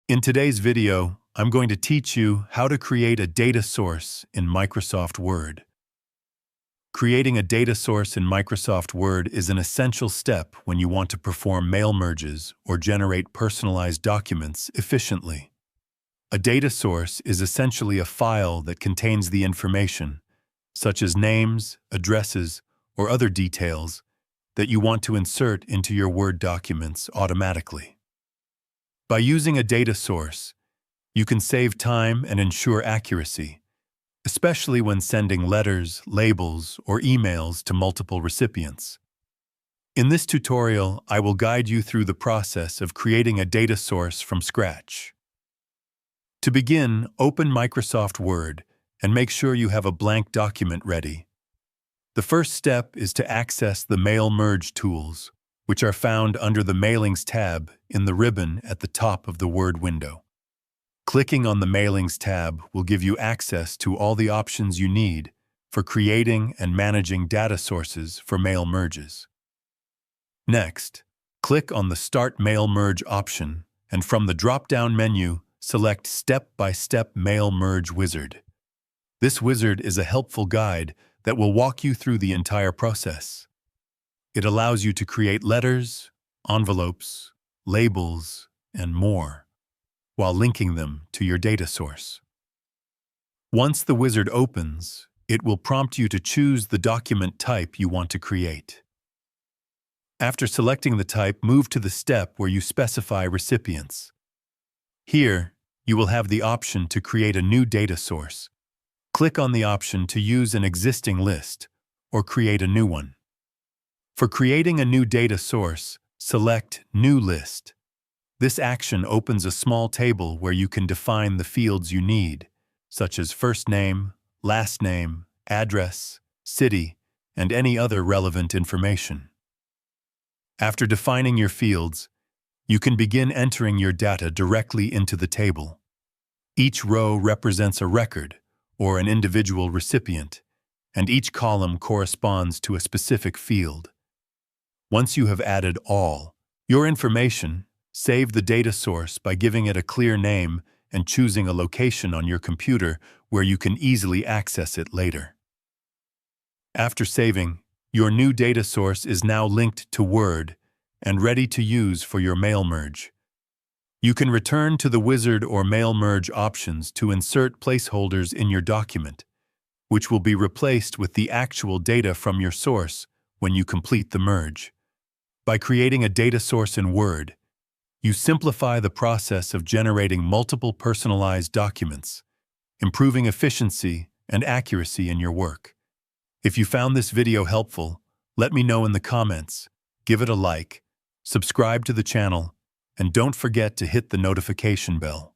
In today's video, I'm going to teach you how to create a data source in Microsoft Word. Creating a data source in Microsoft Word is an essential step when you want to perform mail merges or generate personalized documents efficiently. A data source is essentially a file that contains the information, such as names, addresses, or other details, that you want to insert into your Word documents automatically. By using a data source, you can save time and ensure accuracy, especially when sending letters, labels, or emails to multiple recipients. In this tutorial, I will guide you through the process of creating a data source from scratch. To begin, open Microsoft Word and make sure you have a blank document ready. The first step is to access the Mail Merge tools, which are found under the Mailings tab in the ribbon at the top of the Word window. Clicking on the Mailings tab will give you access to all the options you need for creating and managing data sources for mail merges. Next, click on the Start Mail Merge option, and from the drop-down menu, select Step-by-Step Mail Merge Wizard. This wizard is a helpful guide that will walk you through the entire process. It allows you to create letters, envelopes, labels, and more, while linking them to your data source. Once the wizard opens, it will prompt you to choose the document type you want to create. After selecting the type, move to the step where you specify recipients. Here, you will have the option to create a new data source. Click on the option to use an existing list or create a new one. For creating a new data source, select New List. This action opens a small table where you can define the fields you need, such as first name, last name, address, city, and any other relevant information. After defining your fields, you can begin entering your data directly into the table. Each row represents a record or an individual recipient, and each column corresponds to a specific field. Once you have added all your information, save the data source by giving it a clear name and choosing a location on your computer where you can easily access it later. After saving, your new data source is now linked to Word and ready to use for your mail merge. You can return to the wizard or mail merge options to insert placeholders in your document, which will be replaced with the actual data from your source when you complete the merge. By creating a data source in Word, you simplify the process of generating multiple personalized documents, improving efficiency and accuracy in your work. If you found this video helpful, let me know in the comments, give it a like, subscribe to the channel, and don't forget to hit the notification bell.